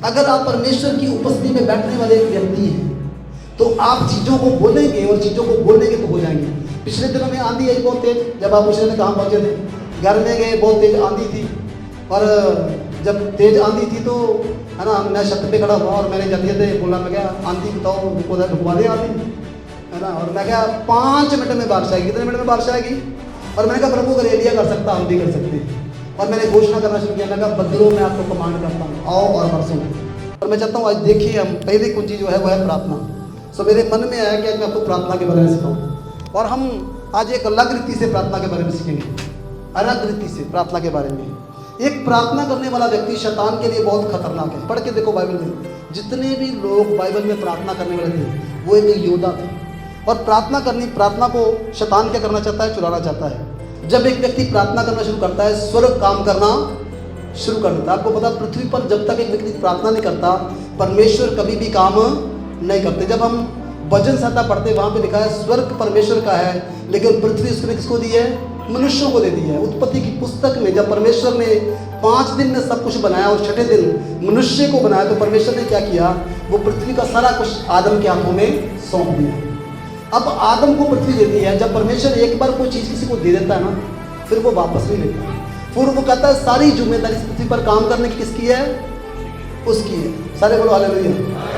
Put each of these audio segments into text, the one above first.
अगर आप परमेश्वर की उपस्थिति में बैठने वाले एक व्यक्ति हैं तो आप चीज़ों को बोलेंगे और चीज़ों को बोलेंगे तो हो जाएंगे। पिछले दिनों में आंधी आई बहुत तेज, जब आप पूछ रहे थे कहाँ पहुँचे थे, घर में गए, बहुत तेज आंधी थी। और जब तेज आंधी थी तो है ना, मैं छत पे खड़ा हुआ और मैंने जब थे बोला, मैं क्या आंधी बताओ रुकवा दे आंधी, है ना। और मैं क्या 5 मिनट में बारिश आएगी, कितने मिनट में बारिश आएगी। और मैंने कहा प्रभु अगर एलिया कर सकता हम भी कर सकते हैं। और मैंने घोषणा करना शुरू किया, मैं कहा बदलो मैं आपको कमांड करता हूँ, आओ और बरसो। और मैं चाहता हूँ आज देखिए, हम पहली कुंजी जो है वो है प्रार्थना। सो मेरे मन में आया कि आज मैं आपको प्रार्थना के बारे में सिखाऊँ, और हम आज एक अलग रीति से प्रार्थना के बारे में सीखेंगे, अलग रीति से प्रार्थना के बारे में। एक प्रार्थना करने वाला व्यक्ति शैतान के लिए बहुत खतरनाक है। पढ़ के देखो बाइबल में, जितने भी लोग बाइबल में प्रार्थना करने वाले थे वो एक योद्धा थे। और प्रार्थना को शैतान क्या करना चाहता है, चुराना चाहता है। जब एक व्यक्ति प्रार्थना करना शुरू करता है, स्वर्ग काम करना शुरू कर देता है। आपको पता, पृथ्वी पर जब तक एक व्यक्ति प्रार्थना नहीं करता, परमेश्वर कभी भी काम नहीं करते। जब हम भजन संहिता पढ़ते, वहाँ पे लिखा है स्वर्ग परमेश्वर का है, लेकिन पृथ्वी उसने किसको दी है, मनुष्यों को दे दी है। उत्पत्ति की पुस्तक में जब परमेश्वर ने 5 दिन में सब कुछ बनाया और 6ठे दिन मनुष्य को बनाया, तो परमेश्वर ने क्या किया, वो पृथ्वी का सारा कुछ आदम के हाथों में सौंप दिया। अब आदम को पृथ्वी देती है। जब परमेश्वर एक बार कोई चीज़ किसी को दे देता है ना, फिर वो वापस नहीं लेता। फिर वो कहता है सारी जिम्मेदारी इस पृथ्वी पर काम करने की किसकी है, उसकी है। सारे बोलो हालेलुया।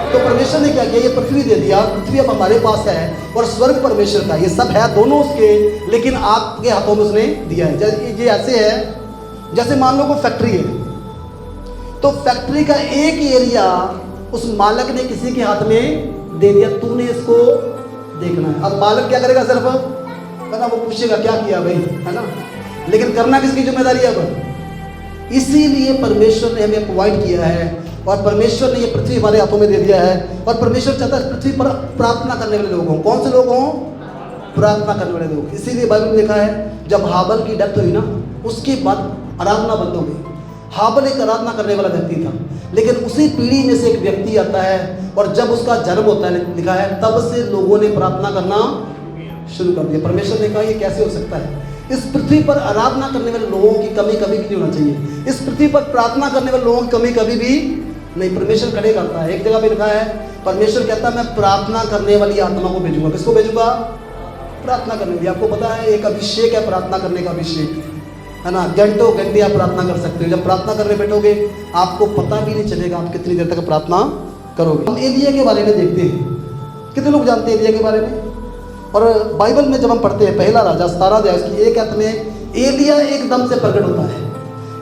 तो परमेश्वर ने क्या किया, ये पृथ्वी दे दिया, पृथ्वी अब हमारे पास है और स्वर्ग परमेश्वर का, ये सब है दोनों उसके, लेकिन आपके हाथों में उसने दिया है। ये ऐसे है जैसे मान लो कोई फैक्ट्री है, तो फैक्ट्री का एक एरिया उस मालिक ने किसी के हाथ में दे दिया, तूने इसको देखना है। अब मालिक क्या करेगा, सिर्फ है ना, वो पूछेगा क्या किया भाई, है ना, लेकिन करना किसकी जिम्मेदारी है अब। इसीलिए परमेश्वर ने हमें अपॉइंट किया है और परमेश्वर ने ये पृथ्वी हमारे हाथों में दे दिया है। और परमेश्वर चाहता है पृथ्वी पर प्रार्थना करने वाले लोग हों। कौन से लोग हों, प्रार्थना करने वाले लोग। इसीलिए बाइबल में लिखा है जब हाबल की डेथ हुई ना, उसके बाद आराधना बंद हो गई। हाबल एक आराधना करने वाला व्यक्ति था, लेकिन उसी पीढ़ी में से एक व्यक्ति आता है और जब उसका जन्म होता है, लिखा है तब से लोगों ने प्रार्थना करना शुरू कर दिया। परमेश्वर ने कहा ये कैसे हो सकता है, इस पृथ्वी पर आराधना करने वाले लोगों की कमी कभी भी नहीं होना चाहिए। इस पृथ्वी पर प्रार्थना करने वाले लोगों की कमी कभी भी नहीं। परमेश्वर खड़े करता है। एक जगह पे लिखा है, परमेश्वर कहता है मैं प्रार्थना करने वाली आत्मा को भेजूंगा। किसको भेजूंगा, प्रार्थना करने वाली। आपको पता है एक अभिषेक है, प्रार्थना करने का अभिषेक, है ना। घंटों घंटे आप प्रार्थना कर सकते हो। जब प्रार्थना करने बैठोगे आपको पता भी नहीं चलेगा आप कितनी देर तक प्रार्थना करोगे। हम एलिया के बारे में देखते हैं, कितने लोग जानते हैं एलिया के बारे में। और बाइबल में जब हम पढ़ते हैं पहला राजा 17 अध्याय उसकी 1 आयत में एलिया एकदम से प्रकट होता है।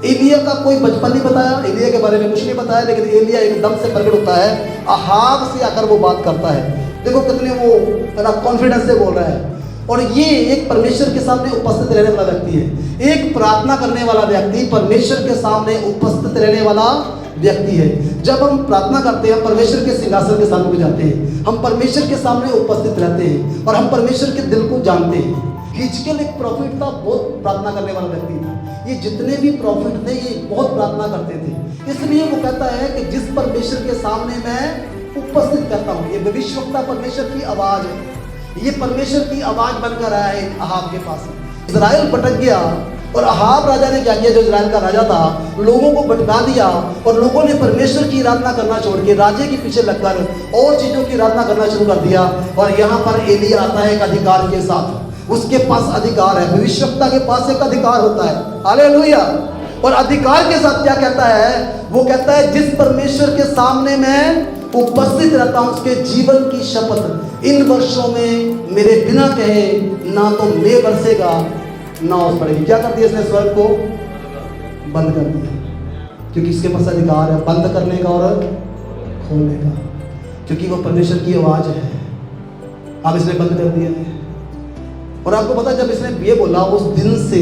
एलिया का कोई बचपन नहीं बताया, एलिया के बारे में कुछ नहीं बताया, लेकिन एलिया एकदम से प्रकट होता है। अहाब से आकर वो बात करता है। देखो कितने वो है ना कॉन्फिडेंस से बोल रहा है। और ये एक परमेश्वर के सामने उपस्थित रहने वाला व्यक्ति है। एक प्रार्थना करने वाला व्यक्ति परमेश्वर के सामने उपस्थित रहने वाला व्यक्ति है। जब हम प्रार्थना करते हैं, हम परमेश्वर के सिंहासन के सामने जाते हैं, हम परमेश्वर के सामने उपस्थित रहते हैं और हम परमेश्वर के दिल को जानते हैं। हिजकिय्याह एक प्रॉफिट था, बहुत प्रार्थना करने वाला व्यक्ति था। ये जितने भी प्रॉफिट थे ये बहुत प्रार्थना करते थे। इसलिए वो कहता है कि जिस परमेश्वर के सामने मैं उपस्थित करता हूँ, ये भविष्यवक्ता परमेश्वर की आवाज़ है। ये परमेश्वर की आवाज़ बनकर आया है अहाब के पास। इजराइल भटक गया और अहाब राजा ने क्या किया, जो इजराइल का राजा था, लोगों को भटका दिया और लोगों ने परमेश्वर की आराधना करना छोड़ के राजे के पीछे लगकर और चीज़ों की आराधना करना शुरू कर दिया। और यहाँ पर एलिया आता है एक अधिकार के साथ। उसके पास अधिकार है, भविष्यवक्ता के पास एक अधिकार होता है। हालेलुया। और अधिकार के साथ क्या कहता है, वो कहता है जिस परमेश्वर के सामने मैं उपस्थित रहता हूँ उसके जीवन की शपथ, इन वर्षों में मेरे बिना कहे ना तो मेघ बरसेगा ना ओस पड़ेगी। क्या कर दिया इसने, स्वर्ग को बंद कर दिया, क्योंकि इसके पास अधिकार है बंद करने का और खोलने का, क्योंकि वो परमेश्वर की आवाज़ है। अब इसने बंद कर दिया है। और आपको पता जब इसने ये बोला, उस दिन से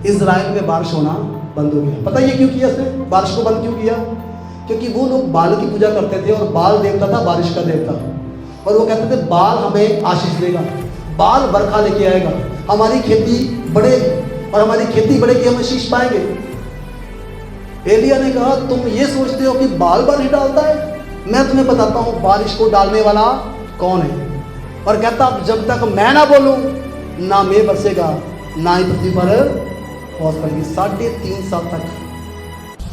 इजराइल में बारिश होना बंद हो गया। पता ये क्यों किया इसने, बारिश को बंद क्यों किया, क्योंकि वो लोग बाल की पूजा करते थे और बाल देवता था बारिश का देवता। और वो कहते थे बाल हमें आशीष देगा, बाल बरखा लेके आएगा, हमारी खेती बढ़ेगी और हमारी खेती बढ़ेगी, हम आशीष पाएंगे। एलिया ने कहा तुम ये सोचते हो कि बाल बारिश डालता है, मैं तुम्हें बताता हूँ बारिश को डालने वाला कौन है। और कहता जब तक मैं ना बोलूँ ना मेघ बरसेगा ना ही पृथ्वी पर ओस पड़ेगी। 3.5 साल तक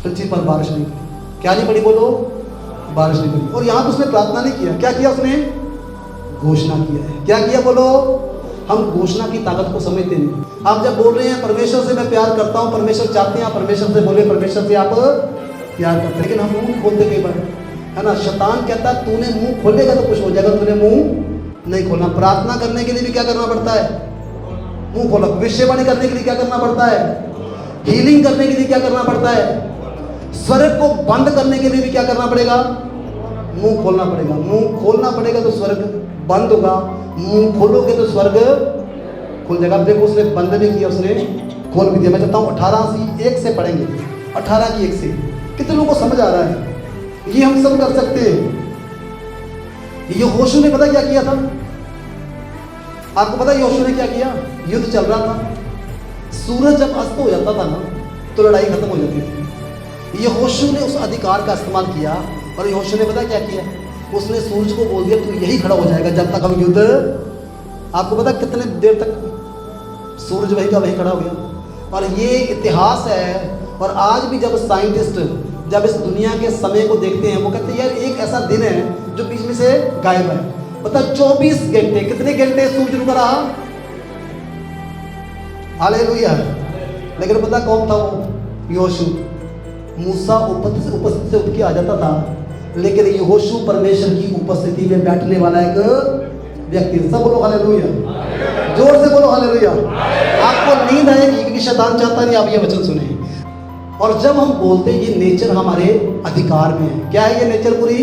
पृथ्वी पर बारिश नहीं, क्या नहीं पड़ी बोलो, बारिश नहीं पड़ी। और यहाँ तो उसने प्रार्थना नहीं किया, क्या किया उसने? घोषणा किया है। क्या किया बोलो? हम घोषणा की ताकत को समझते नहीं। आप जब बोल रहे हैं परमेश्वर से मैं प्यार करता हूँ, परमेश्वर चाहते हैं आप परमेश्वर से बोले, परमेश्वर से आप प्यार करते हैं, लेकिन हम मुंह खोलते कई बार, है ना। शैतान कहता है तूने मुंह खोलेगा तो कुछ हो जाएगा, तूने मुंह नहीं खोलना। प्रार्थना करने के लिए भी क्या करना पड़ता है? मुंह खोला। भविष्यवाणी करने के लिए क्या करना पड़ता है? हीलिंग करने के लिए क्या करना पड़ता है? स्वर्ग को बंद करने के लिए भी क्या करना पड़ेगा? मुंह खोलना पड़ेगा। मुंह खोलना पड़ेगा तो स्वर्ग बंद होगा, मुंह खोलोगे तो स्वर्ग खुल जाएगा। अब देखो उसने बंद भी किया, उसने खोल भी दिया। मैं चाहता हूँ 18 से पढ़ेंगे, 18 की 1 से। कितने लोगों को समझ आ रहा है? ये हम सब कर सकते हैं। यहोशू ने पता क्या किया था? आपको पता है यहोशू ने क्या किया? युद्ध चल रहा था, सूरज जब अस्त हो जाता था ना तो लड़ाई खत्म हो जाती थी। यहोशू ने उस अधिकार का इस्तेमाल किया और यहोशू ने पता क्या किया? उसने सूरज को बोल दिया तू यही खड़ा हो जाएगा जब तक हम युद्ध। आपको पता कितने देर तक सूरज वही का वही खड़ा हो गया। और ये इतिहास है। और आज भी जब साइंटिस्ट जब इस दुनिया के समय को देखते हैं, वो कहते हैं यार एक ऐसा दिन है जो बीच में से गायब है। पता 24 घंटे, कितने घंटे सूरज रुका रहा? हालेलुया। लेकिन पता कौन था वो? यहोशू। मूसा उपस्थिति से उठ के आ जाता था, लेकिन यहोशू परमेश्वर की उपस्थिति में बैठने वाला एक व्यक्ति। सब बोलो हालेलुया, जोर से बोलो हालेलुया। आपको नींद आएगी क्योंकि शैतान चाहता नहीं आप ये वचन सुने। और जब हम बोलते हैं ये नेचर हमारे अधिकार में है, क्या है ये नेचर? पूरी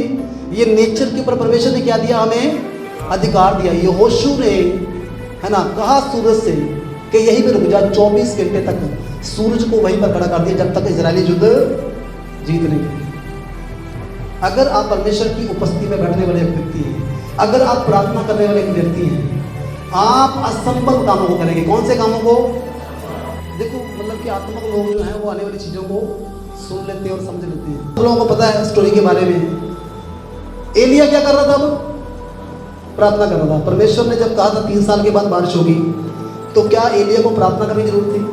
ये नेचर के ऊपर परमेश्वर ने क्या दिया? हमें अधिकार दिया। यहोशू ने, है ना, कहा सूरज से कि यहीं पे रुक जा। 24 घंटे तक सूरज को वहीं पर खड़ा कर दिया जब तक इजरायली युद्ध जीत नहीं गए। अगर आप परमेश्वर की उपस्थिति में बैठने वाले एक व्यक्ति हैं, अगर आप प्रार्थना करने वाले एक व्यक्ति हैं, आप असंभव कामों को करेंगे। कौन से कामों को? देखो मतलब कि आत्मक लोग जो हैं वो आने वाली चीज़ों को सुन लेते हैं और समझ लेते हैं। तो लोगों को पता है स्टोरी के बारे में। एलिया क्या कर रहा था? अब प्रार्थना कर रहा था। परमेश्वर ने जब कहा था 3 साल के बाद बारिश होगी, तो क्या एलिया को प्रार्थना करने की जरूरत थी?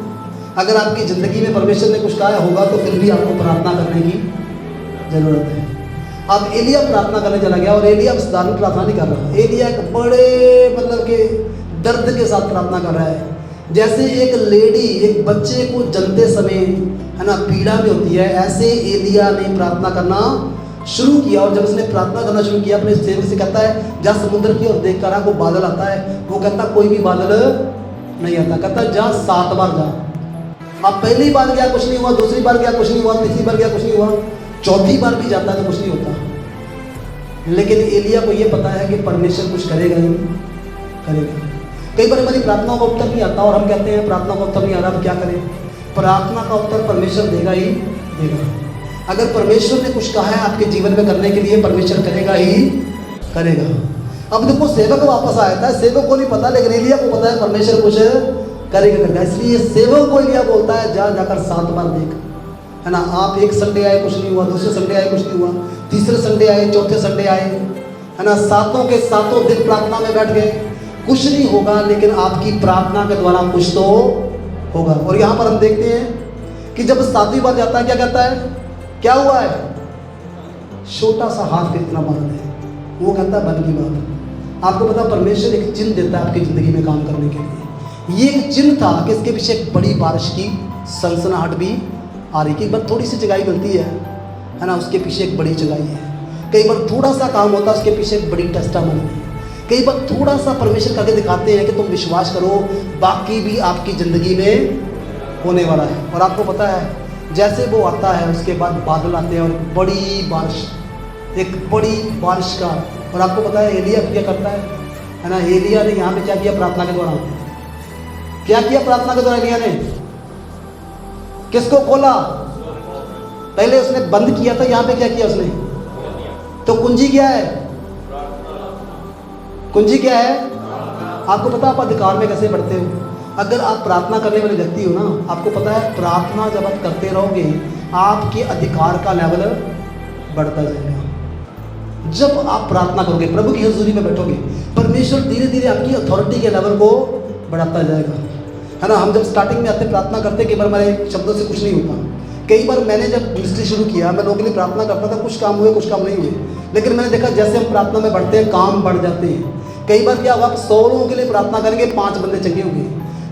अगर आपकी ज़िंदगी में परमेश्वर ने कुछ कहा होगा तो फिर भी आपको प्रार्थना करने की ज़रूरत है। अब एलिया प्रार्थना करने चला गया और एलिया साधारण प्रार्थना नहीं कर रहा। एलिया एक बड़े मतलब के दर्द के साथ प्रार्थना कर रहा है। जैसे एक लेडी एक बच्चे को जलते समय, है ना, पीड़ा में होती है, ऐसे एलिया ने प्रार्थना करना शुरू किया। और जब उसने प्रार्थना करना शुरू किया, अपने सेवक से कहता है जा समुद्र की ओर देख कर, को बादल आता है। वो कहता कोई भी बादल नहीं आता। कहता जा 7 बार जा। अब पहली बार गया कुछ नहीं हुआ, दूसरी बार गया कुछ नहीं हुआ, तीसरी बार गया कुछ नहीं हुआ, चौथी बार भी जाता है तो कुछ नहीं होता। लेकिन एलिया को ये पता है कि परमेश्वर कुछ करेगा ही करेगा। कई बार हमारी प्रार्थनाओं का उत्तर नहीं आता और हम कहते हैं प्रार्थना का उत्तर नहीं आ रहा, हम क्या करें? प्रार्थना का उत्तर परमेश्वर देगा ही देगा। अगर परमेश्वर ने कुछ कहा है आपके जीवन में करने के लिए, परमेश्वर करेगा ही करेगा। अब देखो सेवक वापस आया था, सेवक को नहीं पता, लेकिन एलिया को पता है परमेश्वर कुछ करेगा। इसलिए सेवक को एलिया बोलता है जा जाकर 7 बार देख, है ना। आप एक संडे आए कुछ नहीं हुआ, दूसरे संडे आए कुछ नहीं हुआ, तीसरे संडे आए, चौथे संडे आए, है ना, 7 के 7 दिन प्रार्थना में बैठ गए, कुछ नहीं होगा। लेकिन आपकी प्रार्थना के द्वारा कुछ तो होगा। और यहाँ पर हम देखते हैं कि जब 7वीं बार जाता है क्या कहता है? क्या हुआ है? छोटा सा हाथ कितना बात है, वो कहता है बन की बात। आपको पता परमेश्वर एक चिन्ह देता है आपकी ज़िंदगी में काम करने के लिए। ये एक चिन्ह था कि इसके पीछे एक बड़ी बारिश की सनसनाहट भी आ रही। कई बार थोड़ी सी जगाई मिलती है ना, उसके पीछे एक बड़ी जगाई है। कई बार थोड़ा सा काम होता है, उसके पीछे एक बड़ी टेस्टामनी है। कई बार थोड़ा सा परमेश्वर करके दिखाते हैं कि तुम विश्वास करो, बाकी भी आपकी ज़िंदगी में होने वाला है। और आपको पता है जैसे वो आता है उसके बाद बादल आते हैं और बड़ी बारिश, एक बड़ी बारिश का। और आपको पता है एलिया क्या करता है ना, एलिया ने यहाँ पे क्या किया? प्रार्थना के दौरान क्या किया? प्रार्थना के दौरान एलिया ने किसको खोला? पहले उसने बंद किया था, यहाँ पे क्या किया उसने? तो कुंजी क्या है? कुंजी क्या है? आपको पता आप अधिकार में कैसे बढ़ते हो? अगर आप प्रार्थना करने वाले व्यक्ति हो ना, आपको पता है प्रार्थना जब आप करते रहोगे आपके अधिकार का लेवल बढ़ता जाएगा। जब आप प्रार्थना करोगे, प्रभु की हजूरी में बैठोगे, परमेश्वर धीरे धीरे आपकी अथॉरिटी के लेवल को बढ़ाता जाएगा, है ना। हम जब स्टार्टिंग में आते प्रार्थना करते, कई बार हमारे शब्दों से कुछ नहीं होता, कई बार मैंने जब मिनिस्ट्री शुरू किया, मैं लोगों के लिए प्रार्थना करता था, कुछ काम हुए कुछ काम नहीं हुए, लेकिन मैंने देखा जैसे हम प्रार्थना में बढ़ते हैं काम बढ़ जाते हैं। कई बार क्या हुआ, आप 100 लोगों के लिए प्रार्थना करेंगे, 5 बंदे चंगे होंगे,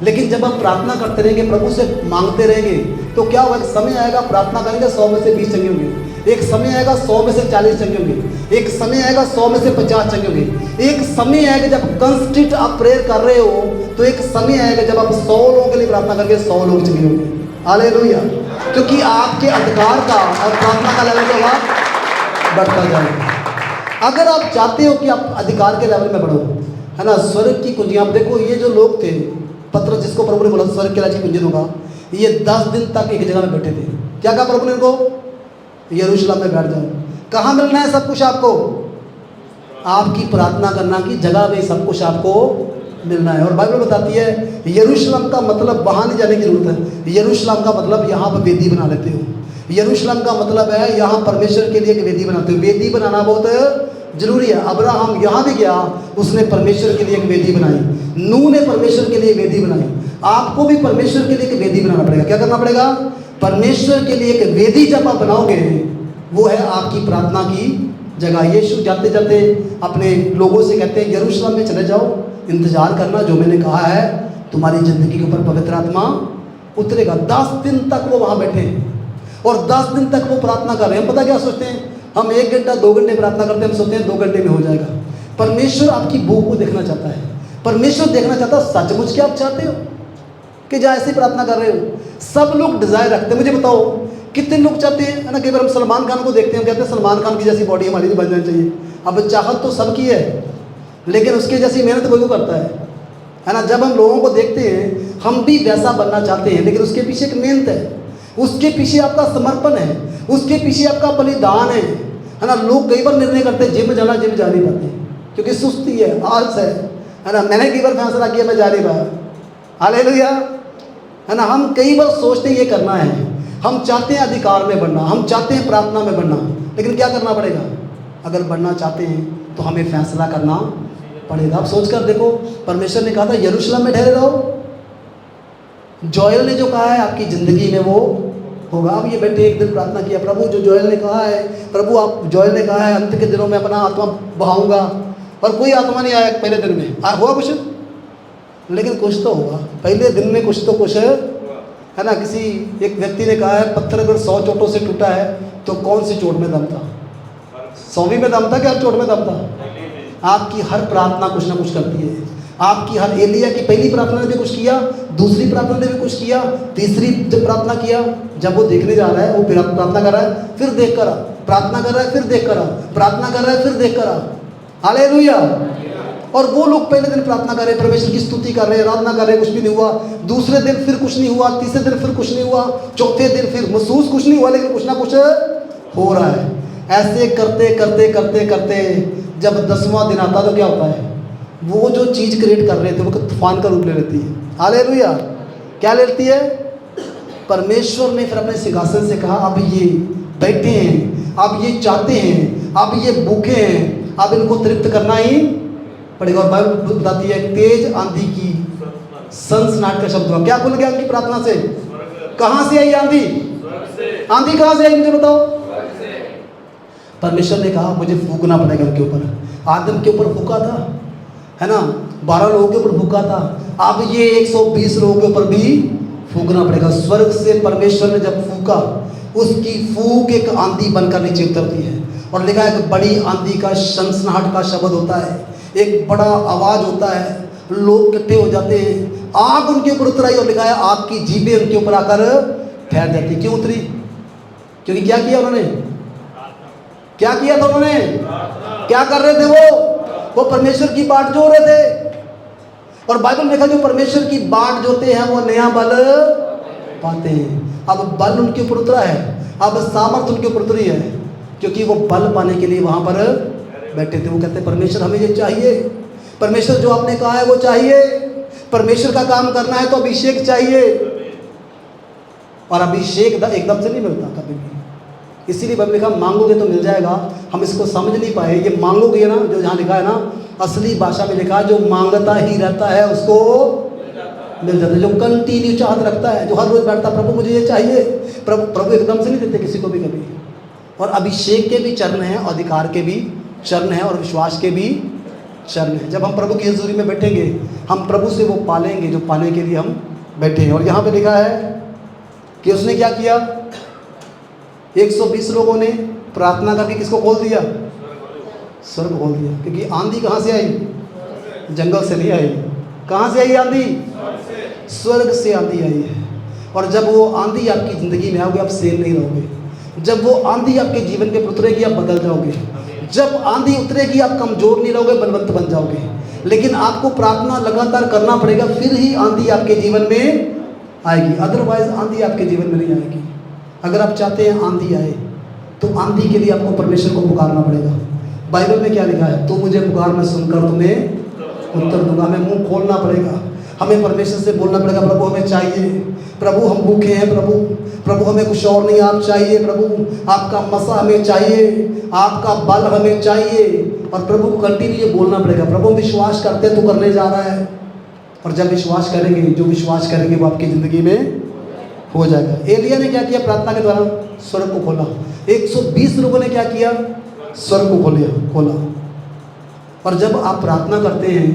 लेकिन जब आप प्रार्थना करते रहेंगे, प्रभु से मांगते रहेंगे, तो क्या होगा, एक समय आएगा प्रार्थना करेंगे 100 में से 20 चंगे होंगे, एक समय आएगा 100 में से 40 चंगे होंगे, एक समय आएगा 100 में से 50 चंगे होंगे, एक समय आएगा जब कंस्टेंट आप प्रेयर कर रहे हो, तो एक समय आएगा जब आप 100 लोगों के लिए प्रार्थना करके 100 लोग चंगे होंगे। हालेलुया। क्योंकि आपके अधिकार का और प्रार्थना का लेवल जो बढ़ता जाएगा। अगर आप चाहते हो कि आप अधिकार के लेवल में बढ़ो, है ना, स्वर्ग की कुंजियां, आप देखो ये जो लोग थे, पत्र जिसको प्रभु ने बोला स्वर्ग के राज्य की कुंजी होगा, ये 10 दिन तक एक जगह में बैठे थे। क्या कहा प्रभु ने इनको? यरूशलेम में बैठ जाओ। कहाँ मिलना है सब कुछ आपको? आपकी प्रार्थना करना की जगह में सब कुछ आपको मिलना है। और बाइबल बताती है यरूशलेम का मतलब वहाँ नहीं जाने की जरूरत है, यरूशलेम का मतलब यहाँ पर वेदी बना लेते हो। यरूशलेम का मतलब है यहाँ परमेश्वर के लिए एक वेदी बनाते हो। वेदी बनाना बहुत जरूरी है। अब्राहम यहाँ भी गया, उसने परमेश्वर के लिए एक वेदी बनाई, नूह ने परमेश्वर के लिए वेदी बनाई। आपको भी परमेश्वर के लिए एक वेदी बनाना पड़ेगा। क्या करना पड़ेगा? परमेश्वर के लिए एक वेदी जब आप बनाओगे, वो है आपकी प्रार्थना की जगह। यीशु जाते जाते अपने लोगों से कहते हैं यरूशलेम में चले जाओ, इंतजार करना, जो मैंने कहा है तुम्हारी जिंदगी के ऊपर पवित्र आत्मा उतरेगा। 10 दिन तक वो वहाँ बैठे और 10 दिन तक वो प्रार्थना कर रहे हैं। हम पता क्या सोचते हैं, हम 1 घंटा 2 घंटे प्रार्थना करते हैं, हम सोचते हैं 2 घंटे में हो जाएगा। परमेश्वर आपकी भूख को देखना चाहता है। परमेश्वर देखना चाहता है सचमुच क्या आप चाहते हो कि जहाँ ऐसे प्रार्थना कर रहे हो। सब लोग डिजायर रखते हैं। मुझे बताओ कितने लोग चाहते हैं, है ना, कई बार हम सलमान खान को देखते हैं, कहते हैं सलमान खान की जैसी बॉडी हमारी भी बन जानी चाहिए। अब चाहत तो सबकी है, लेकिन उसके जैसी मेहनत कोई को करता है ना। जब हम लोगों को देखते हैं, हम भी वैसा बनना चाहते हैं, लेकिन उसके पीछे एक मेहनत है, उसके पीछे आपका समर्पण है, उसके पीछे आपका बलिदान है ना। लोग कई बार निर्णय करते हैं जिम जाना, जिम जा नहीं पाते क्योंकि सुस्ती है, आलस है ना। मैंने कई बार फैसला किया मैं जा नहीं पाया। हालेलुया, है ना। हम कई बार सोचते हैं ये करना है, हम चाहते हैं अधिकार में बढ़ना, हम चाहते हैं प्रार्थना में बढ़ना, लेकिन क्या करना पड़ेगा? अगर बढ़ना चाहते हैं तो हमें फैसला करना पड़ेगा। आप सोच कर देखो, परमेश्वर ने कहा था यरूशलेम में ठहरे रहो, जोएल ने जो कहा है आपकी ज़िंदगी में वो होगा। अब ये बैठे एक दिन प्रार्थना किया, प्रभु जो जोएल ने कहा है, प्रभु आप जोएल ने कहा है अंत के दिनों में अपना आत्मा बहाऊंगा, और कोई आत्मा नहीं आया पहले दिन में। हुआ कुछ? लेकिन कुछ तो हुआ पहले दिन में, कुछ तो कुछ है ना। किसी एक व्यक्ति ने कहा है पत्थर अगर 100 चोटों से टूटा है तो कौन सी चोट में दम था? 100वीं में दम था कि हर चोट में दम था? आपकी हर प्रार्थना कुछ ना कुछ करती है। आपकी हर, एलिया की पहली प्रार्थना ने भी कुछ किया, दूसरी प्रार्थना ने भी कुछ किया, तीसरी जब प्रार्थना किया, जब वो देखने जा रहा है, वो फिर प्रार्थना कर रहा है, फिर देख कर आ, प्रार्थना कर रहा है, फिर देख कर आ, प्रार्थना कर रहा है, फिर देख कर आ। हालेलुया। और वो लोग पहले दिन प्रार्थना कर रहे, परमेश्वर की स्तुति कर रहे, आराधना कर रहे, कुछ भी नहीं हुआ। दूसरे दिन फिर कुछ नहीं हुआ, तीसरे दिन फिर कुछ नहीं हुआ, चौथे दिन फिर महसूस कुछ नहीं हुआ, लेकिन कुछ ना कुछ हो रहा है। ऐसे करते करते करते करते जब 10वां दिन आता तो क्या होता है? वो जो चीज़ क्रिएट कर रहे थे वो तूफान का रूप ले लेती है। हालेलुया। क्या लेती है? परमेश्वर ने फिर अपने सिंहासन से कहा अब ये बैठे हैं, अब ये चाहते हैं, अब ये भूखे हैं, अब इनको तृप्त करना ही पड़ेगा। और बाइबल बताती है तेज आंधी की सनसनाहट का शब्द हुआ। क्या खुल गया उनकी प्रार्थना से? कहाँ से आई आंधी? आंधी कहाँ से आई मुझे बताओ? परमेश्वर ने कहा मुझे फूकना पड़ेगा उनके ऊपर। आदम के ऊपर फूका था, है ना, 12 लोगों के ऊपर फूका था, अब ये 120 लोगों के ऊपर भी फूकना पड़ेगा। स्वर्ग से परमेश्वर ने जब फूका, उसकी फूक एक आंधी बनकर नीचे उतरती है। और लिखा है कि बड़ी आंधी का सनसनाहट का शब्द होता है, एक बड़ा आवाज़ होता है, लोग इकट्ठे हो जाते हैं, आग उनके ऊपर उतर आई, और लिखा है आग की जीभें उनके ऊपर आकर ठहर जाती। क्यों उतरी? क्योंकि क्या किया उन्होंने? क्या किया था उन्होंने? क्या कर रहे थे वो परमेश्वर की बाट जो रहे थे। और बाइबल में लिखा जो परमेश्वर की बाट जोते हैं वो नया बल पाते हैं। अब बल उनके ऊपर उतरा है, अब सामर्थ उनके ऊपर उतरी है, क्योंकि वो बल पाने के लिए वहां पर बैठे थे। वो कहते हैं परमेश्वर हमें ये चाहिए, परमेश्वर जो आपने कहा है वो चाहिए, परमेश्वर का काम करना है तो अभिषेक चाहिए। और अभिषेक एकदम से नहीं मिलता कभी भी, इसीलिए बाइबल लिखा मांगोगे तो मिल जाएगा। हम इसको समझ नहीं पाए, ये मांगोगे ना, जो जहाँ लिखा है ना, असली भाषा में लिखा है जो मांगता ही रहता है उसको मिल जाता है। जो कंटिन्यू चाहत रखता है, जो हर रोज बैठता प्रभु मुझे ये चाहिए, प्रभु एकदम से नहीं देते किसी को भी कभी। और अभिषेक के भी चरण हैं, अधिकार के भी चरण हैं, और विश्वास के भी चरण हैं। जब हम प्रभु की हजूरी में बैठेंगे, हम प्रभु से वो पालेंगे जो पाने के लिए हम बैठे हैं। और यहाँ पे लिखा है कि उसने क्या किया, 120 लोगों ने प्रार्थना करके किसको खोल दिया, स्वर्ग खोल दिया। क्योंकि आंधी कहाँ से आई, जंगल से नहीं आई। कहाँ से आई आंधी, स्वर्ग से आंधी आई है। और जब वो आंधी आपकी ज़िंदगी में आओगे, आप सेम नहीं रहोगे। जब वो आंधी आपके जीवन के उतरेगी, आप बदल जाओगे। जब आंधी उतरेगी, आप कमज़ोर नहीं रहोगे, बलवंत बन जाओगे। लेकिन आपको प्रार्थना लगातार करना पड़ेगा, फिर ही आंधी आपके जीवन में आएगी। अदरवाइज आंधी आपके जीवन में नहीं आएगी। अगर आप चाहते हैं आंधी आए, तो आंधी के लिए आपको परमेश्वर को पुकारना पड़ेगा। बाइबल में क्या लिखा है, तू मुझे पुकार, मैं सुनकर तुम्हें उत्तर दूंगा। हमें मुंह खोलना पड़ेगा, हमें परमेश्वर से बोलना पड़ेगा, प्रभु हमें चाहिए, प्रभु हम भूखे हैं, प्रभु हमें कुछ और नहीं, आप चाहिए प्रभु, आपका मसा हमें चाहिए, आपका बल हमें चाहिए। और प्रभु को कंटिन्यू बोलना पड़ेगा। प्रभु विश्वास करते हैं, तू करने जा रहा है। और जब विश्वास करेंगे, जो विश्वास करेंगे वो आपकी ज़िंदगी में हो जाएगा। एलिया ने क्या किया, प्रार्थना के द्वारा स्वर्ग को खोला। 120 लोगों ने क्या किया, स्वर्ग को खोला। और जब आप प्रार्थना करते हैं,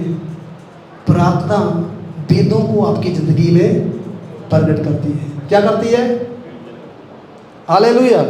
प्रार्थना वेदों को आपकी ज़िंदगी में प्रकट करती है। क्या करती है, हालेलुया।